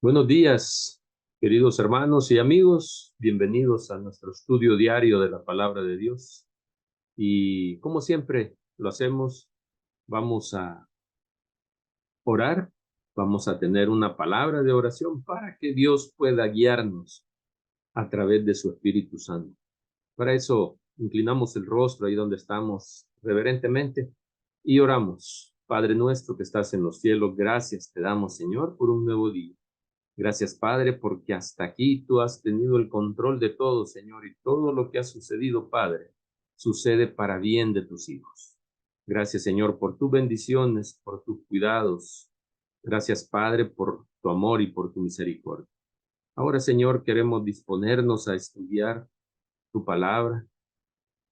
Buenos días, queridos hermanos y amigos. Bienvenidos a nuestro estudio diario de la palabra de Dios. Y como siempre lo hacemos, vamos a orar, vamos a tener una palabra de oración para que Dios pueda guiarnos a través de su Espíritu Santo. Para eso, inclinamos el rostro ahí donde estamos reverentemente y oramos. Padre nuestro que estás en los cielos, gracias te damos, Señor, por un nuevo día. Gracias, Padre, porque hasta aquí tú has tenido el control de todo, Señor, y todo lo que ha sucedido, Padre, sucede para bien de tus hijos. Gracias, Señor, por tus bendiciones, por tus cuidados. Gracias, Padre, por tu amor y por tu misericordia. Ahora, Señor, queremos disponernos a estudiar tu palabra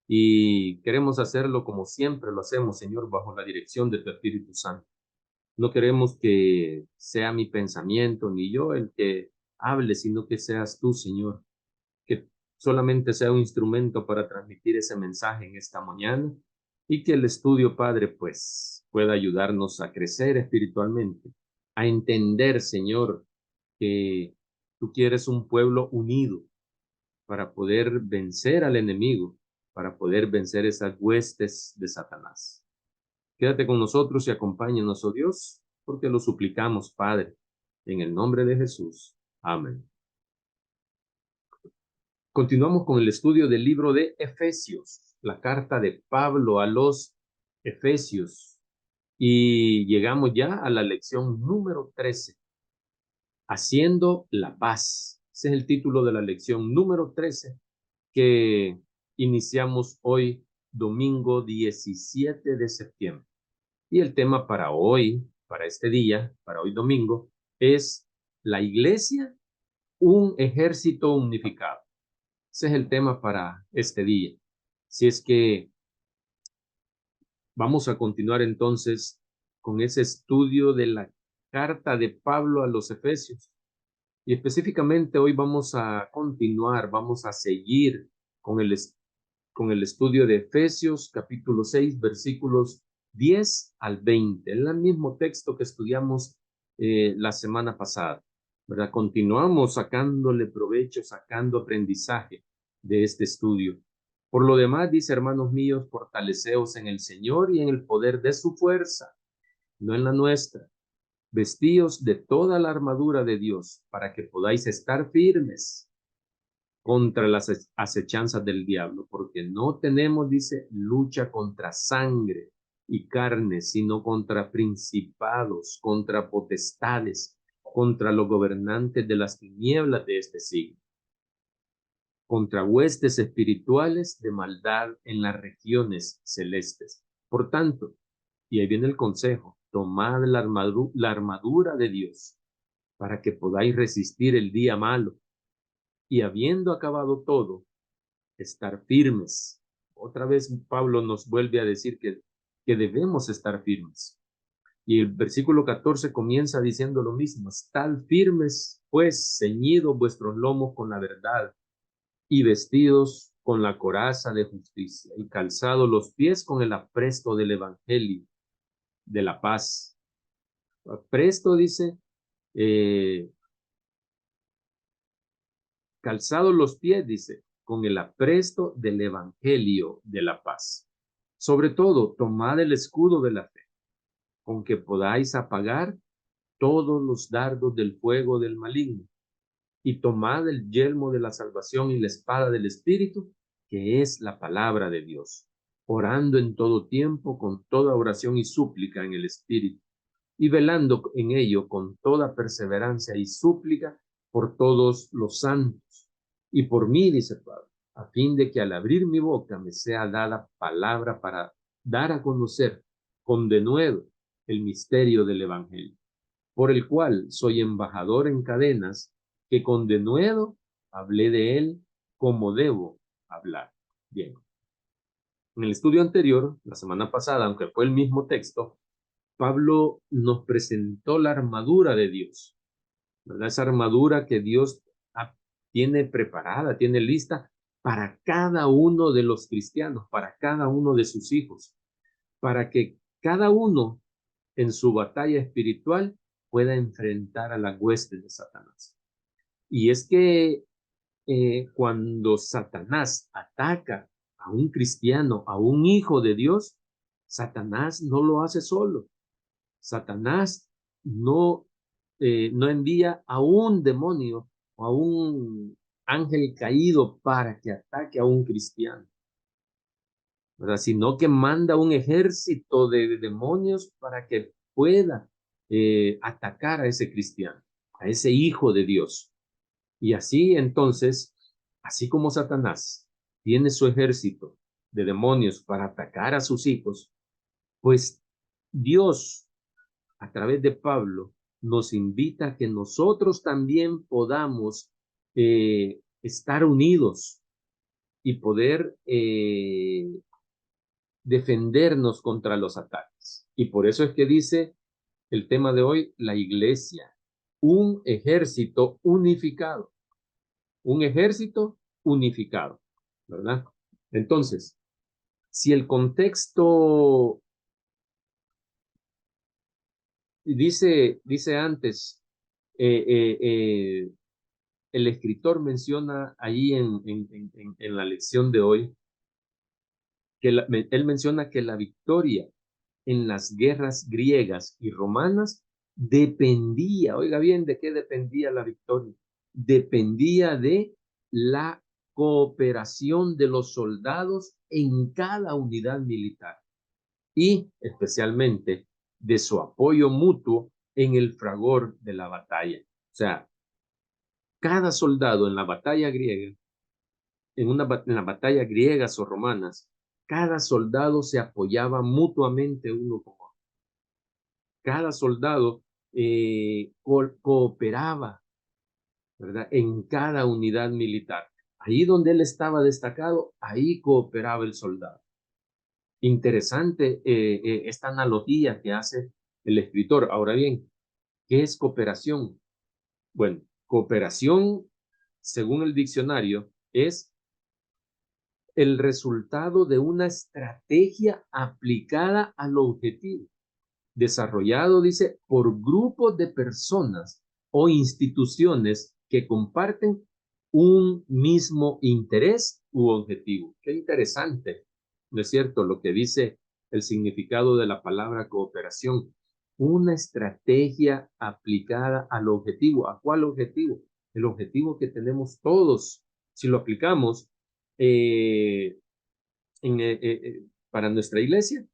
y queremos hacerlo como siempre lo hacemos, Señor, bajo la dirección de tu Espíritu Santo. No queremos que sea mi pensamiento ni yo el que hable, sino que seas tú, Señor, que solamente sea un instrumento para transmitir ese mensaje en esta mañana y que el estudio, Padre, pues pueda ayudarnos a crecer espiritualmente, a entender, Señor, que tú quieres un pueblo unido para poder vencer al enemigo, para poder vencer esas huestes de Satanás. Quédate con nosotros y acompáñanos, oh Dios, porque lo suplicamos, Padre, en el nombre de Jesús. Amén. Continuamos con el estudio del libro de Efesios, la carta de Pablo a los Efesios. Y llegamos ya a la lección número 13, Haciendo la paz. Ese es el título de la lección número 13 que iniciamos hoy, domingo 17 de septiembre. Y el tema para hoy, para este día, para hoy domingo, es la iglesia, un ejército unificado. Ese es el tema para este día. Si es que vamos a continuar entonces con ese estudio de la carta de Pablo a los Efesios. Y específicamente hoy vamos a continuar, vamos a seguir con el estudio de Efesios capítulo 6 versículos 10 al 20. Es el mismo texto que estudiamos la semana pasada, ¿verdad? Continuamos sacándole provecho, sacando aprendizaje de este estudio. Por lo demás, dice, hermanos míos, fortaleceos en el Señor y en el poder de su fuerza, no en la nuestra. Vestíos de toda la armadura de Dios para que podáis estar firmes contra las acechanzas del diablo, porque no tenemos, dice, lucha contra sangre y carne, sino contra principados, contra potestades, contra los gobernantes de las tinieblas de este siglo, contra huestes espirituales de maldad en las regiones celestes. Por tanto, y ahí viene el consejo, tomad la armadura de Dios para que podáis resistir el día malo y habiendo acabado todo, estar firmes. Otra vez Pablo nos vuelve a decir que debemos estar firmes. Y el versículo 14 comienza diciendo lo mismo, estad firmes, pues ceñidos vuestros lomos con la verdad y vestidos con la coraza de justicia y calzados los pies con el apresto del evangelio de la paz. Apresto dice, eh, calzados los pies, dice, con el apresto del evangelio de la paz. Sobre todo, tomad el escudo de la fe, con que podáis apagar todos los dardos del fuego del maligno, y tomad el yelmo de la salvación y la espada del Espíritu, que es la palabra de Dios, orando en todo tiempo con toda oración y súplica en el Espíritu, y velando en ello con toda perseverancia y súplica por todos los santos, y por mí, dice Pablo, a fin de que al abrir mi boca me sea dada palabra para dar a conocer con denuedo el misterio del Evangelio, por el cual soy embajador en cadenas, que con denuedo hablé de él como debo hablar. Bien. En el estudio anterior, la semana pasada, aunque fue el mismo texto, Pablo nos presentó la armadura de Dios, ¿verdad? Esa armadura que Dios tiene preparada, tiene lista para cada uno de los cristianos, para cada uno de sus hijos, para que cada uno en su batalla espiritual pueda enfrentar a la hueste de Satanás. Y es que cuando Satanás ataca a un cristiano, a un hijo de Dios, Satanás no lo hace solo. Satanás no, no envía a un demonio o a un ángel caído para que ataque a un cristiano, ¿verdad? Sino que manda un ejército de demonios para que pueda atacar a ese cristiano, a ese hijo de Dios. Y así entonces, así como Satanás tiene su ejército de demonios para atacar a sus hijos, pues Dios, a través de Pablo, nos invita a que nosotros también podamos estar unidos y poder defendernos contra los ataques. Y por eso es que dice el tema de hoy, la iglesia, un ejército unificado. Un ejército unificado, ¿verdad? Entonces, si el contexto dice antes, eh, eh, eh, el escritor menciona ahí en la lección de hoy, que él menciona que la victoria en las guerras griegas y romanas dependía, oiga bien, ¿de qué dependía la victoria? Dependía de la cooperación de los soldados en cada unidad militar y especialmente de su apoyo mutuo en el fragor de la batalla. O sea, cada soldado en la batalla griega, en las batallas griegas o romanas, cada soldado se apoyaba mutuamente uno con otro. Cada soldado cooperaba, ¿verdad? En cada unidad militar. Ahí donde él estaba destacado, ahí cooperaba el soldado. Interesante esta analogía que hace el escritor. Ahora bien, ¿qué es cooperación? Bueno, cooperación, según el diccionario, es el resultado de una estrategia aplicada al objetivo, desarrollado, dice, por grupos de personas o instituciones que comparten un mismo interés u objetivo. Qué interesante, ¿no es cierto? Lo que dice el significado de la palabra cooperación. Una estrategia aplicada al objetivo. ¿A cuál objetivo? El objetivo que tenemos todos. Si lo aplicamos eh, para nuestra iglesia,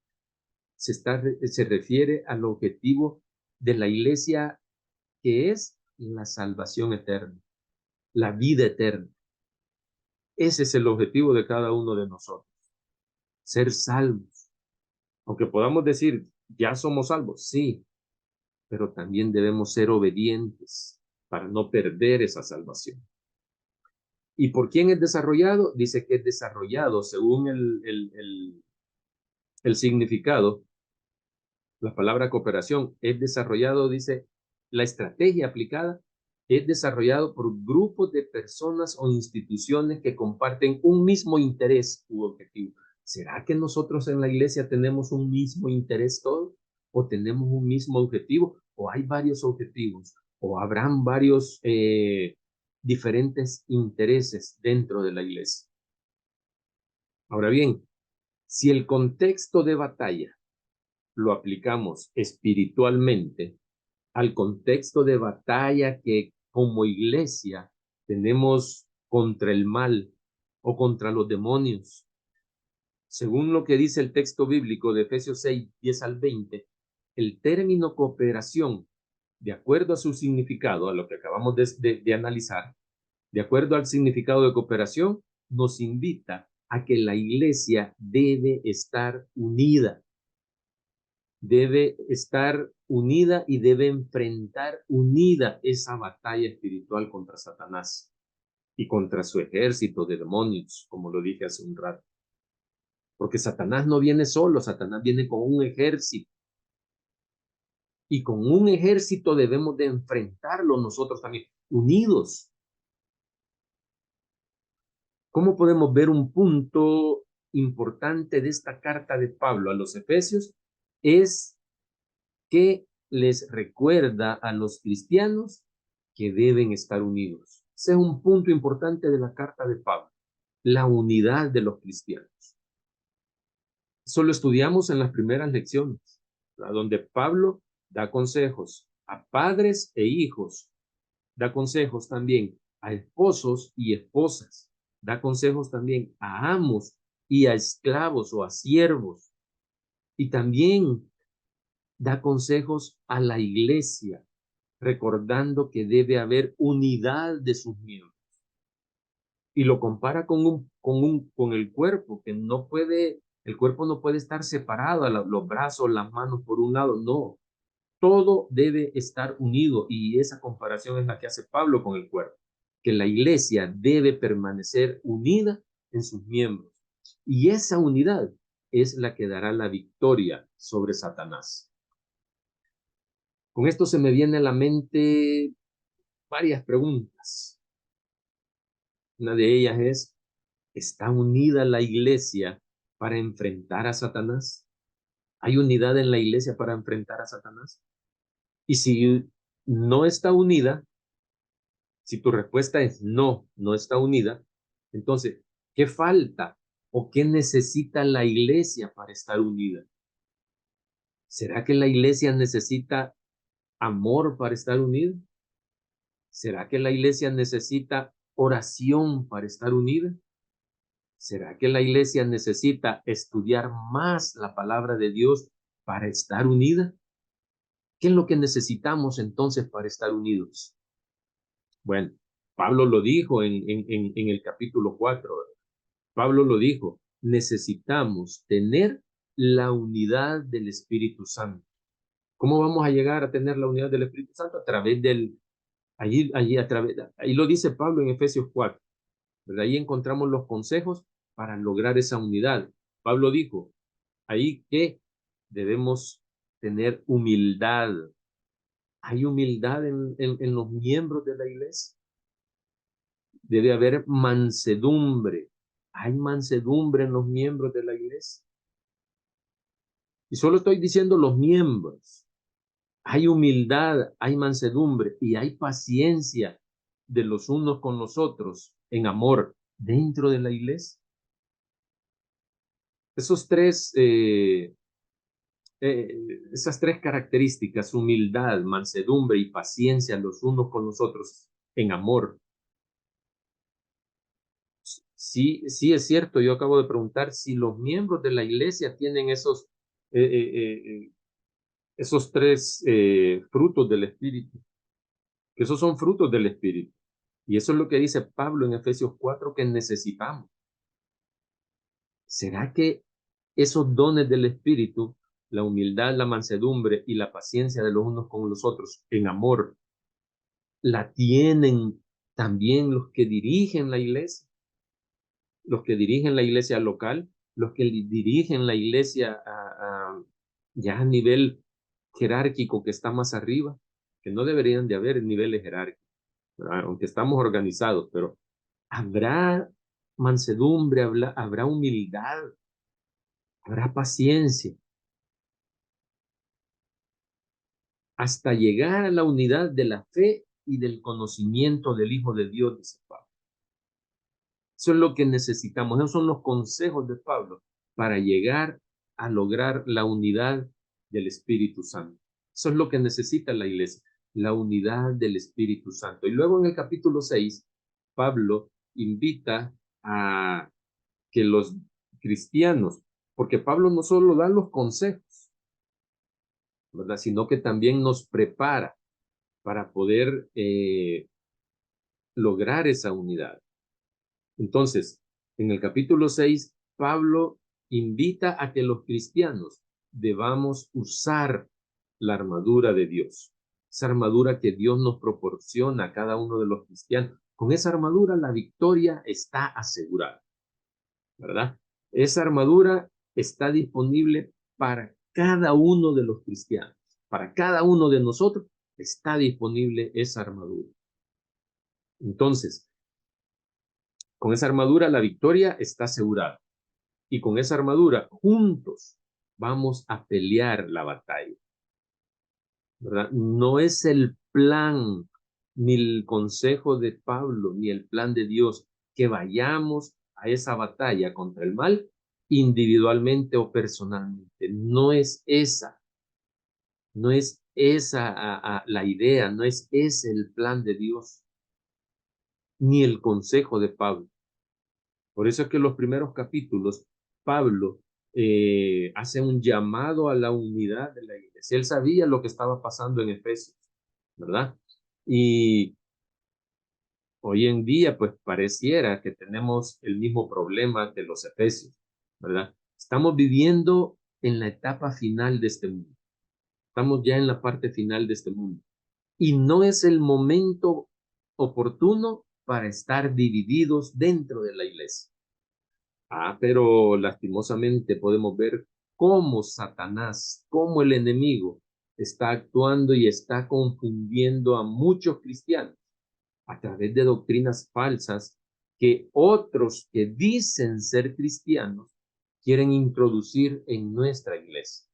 se refiere al objetivo de la iglesia, que es la salvación eterna, la vida eterna. Ese es el objetivo de cada uno de nosotros, ser salvos. Aunque podamos decir, ya somos salvos, sí, pero también debemos ser obedientes para no perder esa salvación. ¿Y por quién es desarrollado? Dice que es desarrollado según el significado. La palabra cooperación es desarrollado, dice, la estrategia aplicada es desarrollado por grupos de personas o instituciones que comparten un mismo interés u objetivo. ¿Será que nosotros en la iglesia tenemos un mismo interés todos? ¿O tenemos un mismo objetivo? ¿O hay varios objetivos? ¿O habrán varios diferentes intereses dentro de la iglesia? Ahora bien, si el contexto de batalla lo aplicamos espiritualmente al contexto de batalla que como iglesia tenemos contra el mal o contra los demonios. Según lo que dice el texto bíblico de Efesios 6, 10 al 20, el término cooperación, de acuerdo a su significado, a lo que acabamos de analizar, de acuerdo al significado de cooperación, nos invita a que la iglesia debe estar unida y debe enfrentar unida esa batalla espiritual contra Satanás y contra su ejército de demonios, como lo dije hace un rato. Porque Satanás no viene solo, Satanás viene con un ejército. Y con un ejército debemos de enfrentarlo nosotros también, unidos. ¿Cómo podemos ver un punto importante de esta carta de Pablo a los Efesios? Es que les recuerda a los cristianos que deben estar unidos. Ese es un punto importante de la carta de Pablo, la unidad de los cristianos. Eso lo estudiamos en las primeras lecciones, ¿verdad? Donde Pablo da consejos a padres e hijos, da consejos también a esposos y esposas, da consejos también a amos y a esclavos o a siervos, y también da consejos a la iglesia, recordando que debe haber unidad de sus miembros. Y lo compara con el cuerpo, que no puede, el cuerpo no puede estar separado, los brazos, las manos por un lado, no. Todo debe estar unido, y esa comparación es la que hace Pablo con el cuerpo, que la iglesia debe permanecer unida en sus miembros. Y esa unidad es la que dará la victoria sobre Satanás. Con esto se me viene a la mente varias preguntas. Una de ellas es, ¿está unida la iglesia para enfrentar a Satanás? ¿Hay unidad en la iglesia para enfrentar a Satanás? Y si no está unida, si tu respuesta es no, no está unida, entonces, ¿qué falta o qué necesita la iglesia para estar unida? ¿Será que la iglesia necesita amor para estar unida? ¿Será que la iglesia necesita oración para estar unida? ¿Será que la iglesia necesita estudiar más la palabra de Dios para estar unida? ¿Qué es lo que necesitamos entonces para estar unidos? Bueno, Pablo lo dijo en el capítulo 4. Pablo lo dijo, necesitamos tener la unidad del Espíritu Santo. ¿Cómo vamos a llegar a tener la unidad del Espíritu Santo? A través ahí lo dice Pablo en Efesios 4, ¿verdad? Ahí encontramos los consejos para lograr esa unidad. Pablo dijo ahí que debemos tener humildad. ¿Hay humildad en los miembros de la iglesia? Debe haber mansedumbre. ¿Hay mansedumbre en los miembros de la iglesia? Y solo estoy diciendo los miembros. Hay humildad, hay mansedumbre y hay paciencia de los unos con los otros en amor dentro de la iglesia. Esos tres, esas tres características, humildad, mansedumbre y paciencia los unos con los otros en amor. Sí, sí es cierto, yo acabo de preguntar si los miembros de la iglesia tienen eh, eh, eh, esos tres frutos del Espíritu, que esos son frutos del Espíritu. Y eso es lo que dice Pablo en Efesios 4 que necesitamos. ¿Será que esos dones del Espíritu, la humildad, la mansedumbre y la paciencia de los unos con los otros en amor, la tienen también los que dirigen la iglesia? Los que dirigen la iglesia local, los que dirigen la iglesia ya a nivel jerárquico que está más arriba, que no deberían de haber niveles jerárquicos, ¿verdad? Aunque estamos organizados, pero habrá mansedumbre, habrá humildad, habrá paciencia, hasta llegar a la unidad de la fe y del conocimiento del Hijo de Dios, dice Pablo. Eso es lo que necesitamos, esos son los consejos de Pablo para llegar a lograr la unidad del Espíritu Santo. Eso es lo que necesita la iglesia, la unidad del Espíritu Santo. Y luego en el capítulo 6, Pablo invita a que los cristianos, porque Pablo no solo da los consejos, ¿verdad? Sino que también nos prepara para poder lograr esa unidad. Entonces, en el capítulo 6, Pablo invita a que los cristianos debamos usar la armadura de Dios, esa armadura que Dios nos proporciona a cada uno de los cristianos. Con esa armadura la victoria está asegurada, ¿verdad? Esa armadura está disponible para cada uno de los cristianos, para cada uno de nosotros está disponible esa armadura. Entonces, con esa armadura la victoria está asegurada. Y con esa armadura juntos vamos a pelear la batalla. ¿verdad? No es el plan, ni el consejo de Pablo, ni el plan de Dios que vayamos a esa batalla contra el mal individualmente o personalmente. No es esa la idea, no es ese el plan de Dios, ni el consejo de Pablo. Por eso es que en los primeros capítulos, Pablo hace un llamado a la unidad de la iglesia. Él sabía lo que estaba pasando en Efesios, ¿verdad? Y hoy en día, pues pareciera que tenemos el mismo problema que los Efesios, ¿verdad? Estamos viviendo en la etapa final de este mundo. Estamos ya en la parte final de este mundo. Y no es el momento oportuno para estar divididos dentro de la iglesia. Pero lastimosamente podemos ver cómo Satanás, cómo el enemigo está actuando y está confundiendo a muchos cristianos a través de doctrinas falsas que otros que dicen ser cristianos quieren introducir en nuestra iglesia.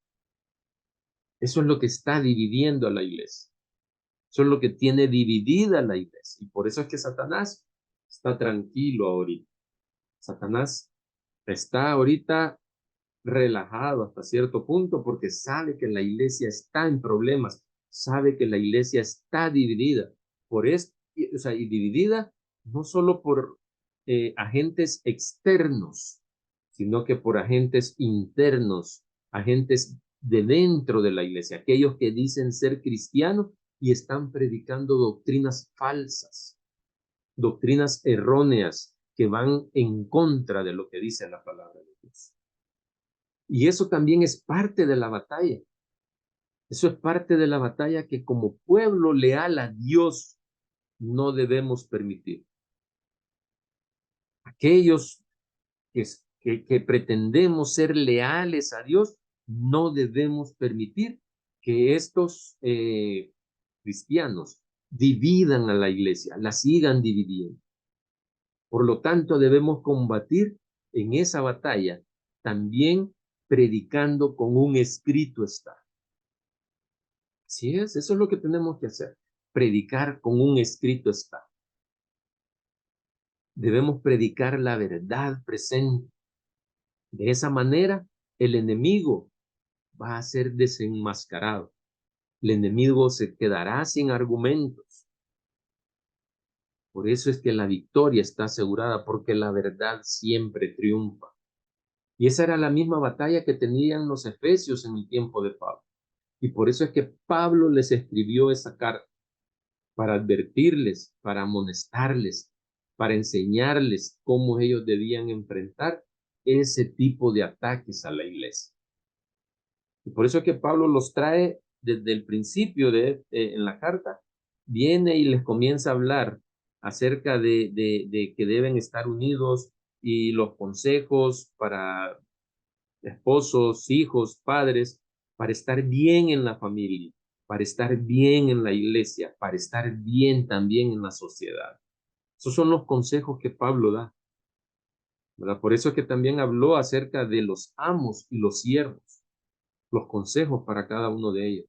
Eso es lo que está dividiendo a la iglesia. Eso es lo que tiene dividida la iglesia. Y por eso es que Satanás está tranquilo ahorita. Satanás está ahorita relajado hasta cierto punto porque sabe que la iglesia está en problemas, sabe que la iglesia está dividida. Por eso, o sea, y dividida no solo por agentes externos, sino que por agentes internos, agentes de dentro de la iglesia, aquellos que dicen ser cristianos y están predicando doctrinas falsas, doctrinas erróneas que van en contra de lo que dice la palabra de Dios. Y eso también es parte de la batalla. Eso es parte de la batalla que como pueblo leal a Dios no debemos permitir. Aquellos que pretendemos ser leales a Dios, no debemos permitir que estos cristianos dividan a la iglesia, la sigan dividiendo. Por lo tanto, debemos combatir en esa batalla también predicando con un escrito está. Así es, eso es lo que tenemos que hacer. Predicar con un escrito está. Debemos predicar la verdad presente. De esa manera, el enemigo va a ser desenmascarado. El enemigo se quedará sin argumentos. Por eso es que la victoria está asegurada, porque la verdad siempre triunfa. Y esa era la misma batalla que tenían los efesios en el tiempo de Pablo. Y por eso es que Pablo les escribió esa carta para advertirles, para amonestarles, para enseñarles cómo ellos debían enfrentar ese tipo de ataques a la iglesia. Y por eso es que Pablo los trae desde el principio en la carta, viene y les comienza a hablar acerca de que deben estar unidos y los consejos para esposos, hijos, padres, para estar bien en la familia, para estar bien en la iglesia, para estar bien también en la sociedad. Esos son los consejos que Pablo da, ¿verdad? Por eso es que también habló acerca de los amos y los siervos, los consejos para cada uno de ellos.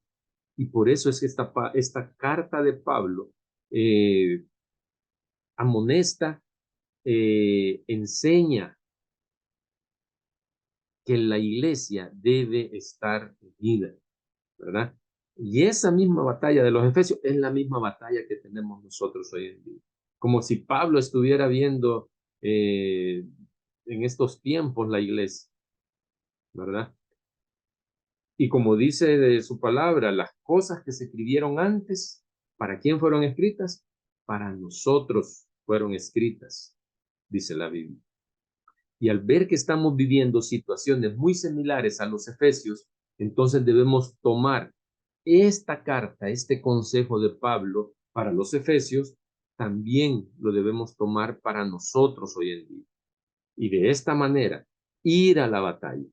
Y por eso es que esta carta de Pablo amonesta, enseña que la iglesia debe estar unida, ¿verdad? Y esa misma batalla de los Efesios es la misma batalla que tenemos nosotros hoy en día. Como si Pablo estuviera viendo en estos tiempos la iglesia, ¿verdad? Y como dice de su palabra, las cosas que se escribieron antes, ¿para quién fueron escritas? Para nosotros fueron escritas, dice la Biblia. Y al ver que estamos viviendo situaciones muy similares a los Efesios, entonces debemos tomar esta carta, este consejo de Pablo para los Efesios, también lo debemos tomar para nosotros hoy en día. Y de esta manera, ir a la batalla.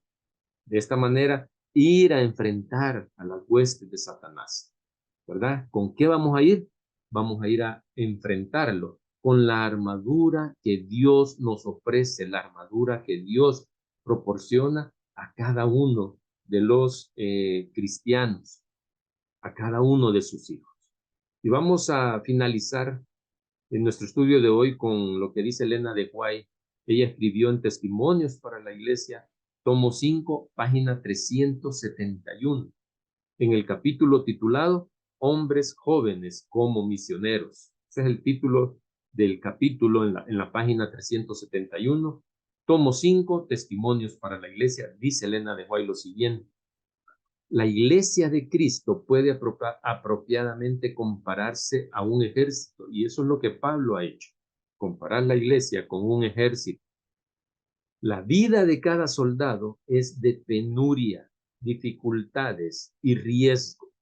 De esta manera, ir a enfrentar a las huestes de Satanás. ¿Verdad? ¿Con qué vamos a ir? Vamos a ir a enfrentarlo con la armadura que Dios nos ofrece, la armadura que Dios proporciona a cada uno de los cristianos. a cada uno de sus hijos. Y vamos a finalizar en nuestro estudio de hoy con lo que dice Elena de White. Ella escribió en Testimonios para la Iglesia, tomo 5, página 371, en el capítulo titulado Hombres jóvenes como misioneros. Ese es el título del capítulo en la página 371. Tomo 5, Testimonios para la Iglesia. Dice Elena de White lo siguiente: la Iglesia de Cristo puede apropiadamente compararse a un ejército, y eso es lo que Pablo ha hecho, comparar la Iglesia con un ejército. La vida de cada soldado es de penuria, dificultades y riesgo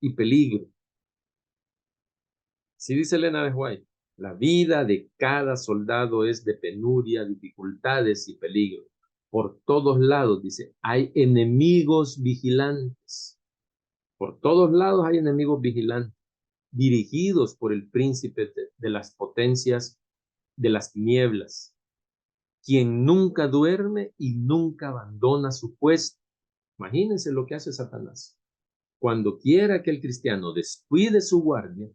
y peligro. Sí dice Elena de White, la vida de cada soldado es de penuria, dificultades y peligro. Por todos lados, dice, hay enemigos vigilantes. Por todos lados hay enemigos vigilantes, dirigidos por el príncipe de las potencias de las tinieblas, quien nunca duerme y nunca abandona su puesto. Imagínense lo que hace Satanás. Cuando quiera que el cristiano descuide su guardia,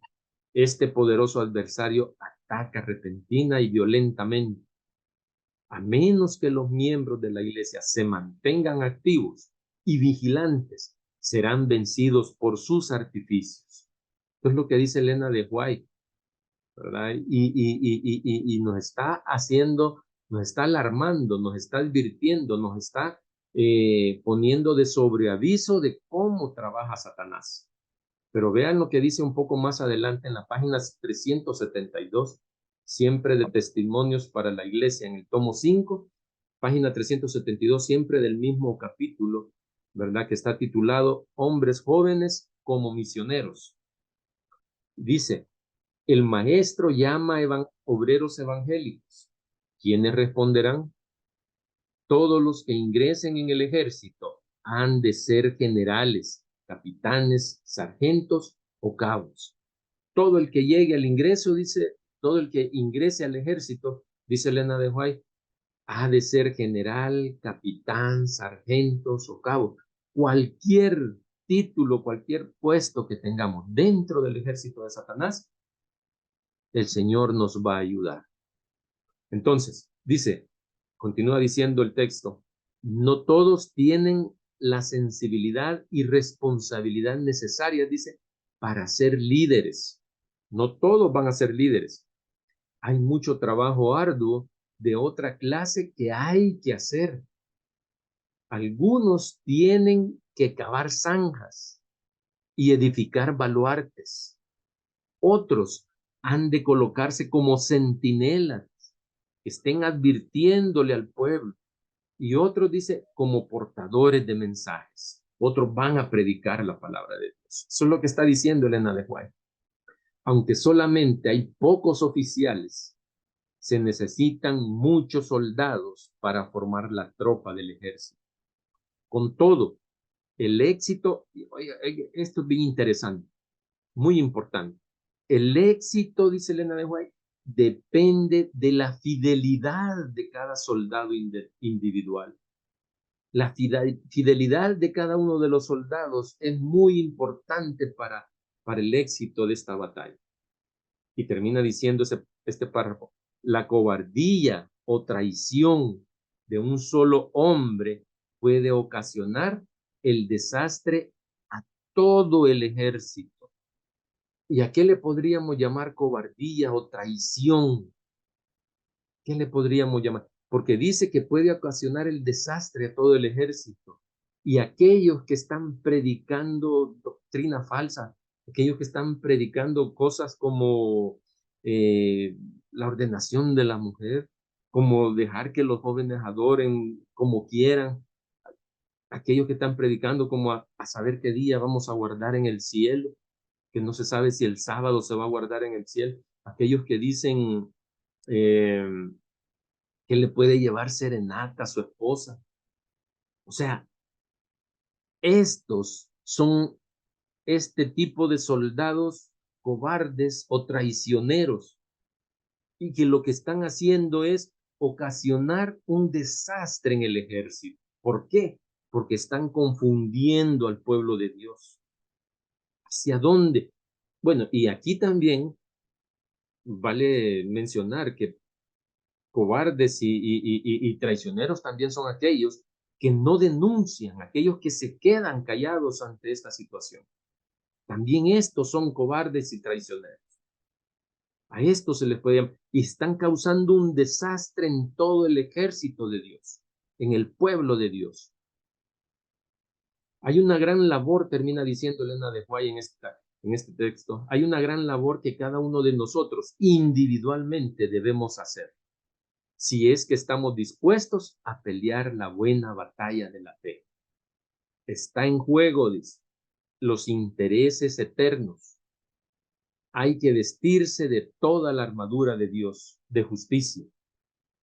este poderoso adversario ataca repentina y violentamente. A menos que los miembros de la iglesia se mantengan activos y vigilantes, serán vencidos por sus artificios. Esto es lo que dice Elena de White, ¿verdad? Y nos está haciendo, nos está alarmando, nos está advirtiendo, nos está poniendo de sobreaviso de cómo trabaja Satanás. Pero vean lo que dice un poco más adelante en la página 372, siempre de Testimonios para la Iglesia, en el tomo 5, página 372, siempre del mismo capítulo, ¿verdad? Que está titulado Hombres jóvenes como misioneros. Dice, el maestro llama obreros evangélicos. ¿Quiénes responderán? Todos los que ingresen en el ejército han de ser generales, capitanes, sargentos o cabos. Todo el que llegue al ingreso, dice, todo el que ingrese al ejército, dice Elena de White, ha de ser general, capitán, sargentos o cabos. Cualquier título, cualquier puesto que tengamos dentro del ejército de Satanás, el Señor nos va a ayudar. Entonces, dice, continúa diciendo el texto, no todos tienen la sensibilidad y responsabilidad necesarias, dice, para ser líderes. No todos van a ser líderes. Hay mucho trabajo arduo de otra clase que hay que hacer. Algunos tienen que cavar zanjas y edificar baluartes. Otros han de colocarse como centinelas, que estén advirtiéndole al pueblo. Y otros, dice, como portadores de mensajes. Otros van a predicar la palabra de Dios. Eso es lo que está diciendo Elena de White. Aunque solamente hay pocos oficiales, se necesitan muchos soldados para formar la tropa del ejército. Con todo, el éxito, oiga, esto es bien interesante, muy importante. El éxito, dice Elena de White, depende de la fidelidad de cada soldado individual. La fidelidad de cada uno de los soldados es muy importante para el éxito de esta batalla. Y termina diciendo este párrafo, la cobardía o traición de un solo hombre puede ocasionar el desastre a todo el ejército. ¿Y a qué le podríamos llamar cobardía o traición? ¿Qué le podríamos llamar? Porque dice que puede ocasionar el desastre a todo el ejército. Y aquellos que están predicando doctrina falsa, aquellos que están predicando cosas como la ordenación de la mujer, como dejar que los jóvenes adoren como quieran, aquellos que están predicando como a saber qué día vamos a guardar en el cielo, que no se sabe si el sábado se va a guardar en el cielo, aquellos que dicen eh, que le puede llevar serenata a su esposa. O sea, estos son este tipo de soldados cobardes o traicioneros y que lo que están haciendo es ocasionar un desastre en el ejército. ¿Por qué? Porque están confundiendo al pueblo de Dios. ¿Hacia dónde? Bueno, y aquí también vale mencionar que cobardes y traicioneros también son aquellos que no denuncian, aquellos que se quedan callados ante esta situación. También estos son cobardes y traicioneros. A estos se les puede llamar, y están causando un desastre en todo el ejército de Dios, en el pueblo de Dios. Hay una gran labor, termina diciendo Elena de White en este texto, hay una gran labor que cada uno de nosotros individualmente debemos hacer, si es que estamos dispuestos a pelear la buena batalla de la fe. Está en juego, dice, los intereses eternos. Hay que vestirse de toda la armadura de Dios, de justicia.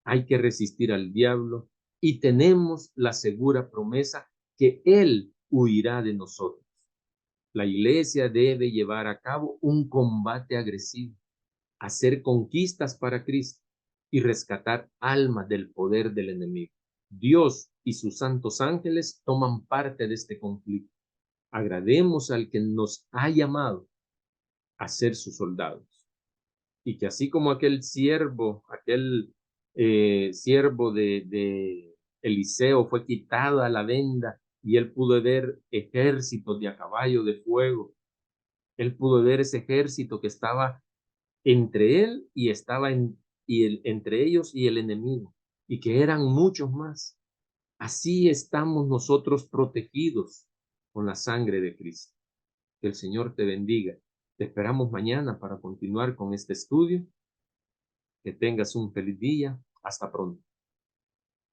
Hay que resistir al diablo y tenemos la segura promesa que Él huirá de nosotros. La iglesia debe llevar a cabo un combate agresivo, hacer conquistas para Cristo y rescatar almas del poder del enemigo. Dios y sus santos ángeles toman parte de este conflicto. Agrademos al que nos ha llamado a ser sus soldados. Y que así como aquel siervo de Eliseo fue quitada la venda y él pudo ver ejércitos de a caballo de fuego, él pudo ver ese ejército que estaba entre él y entre ellos y el enemigo, y que eran muchos más. Así estamos nosotros protegidos con la sangre de Cristo. Que el Señor te bendiga. Te esperamos mañana para continuar con este estudio. Que tengas un feliz día. Hasta pronto.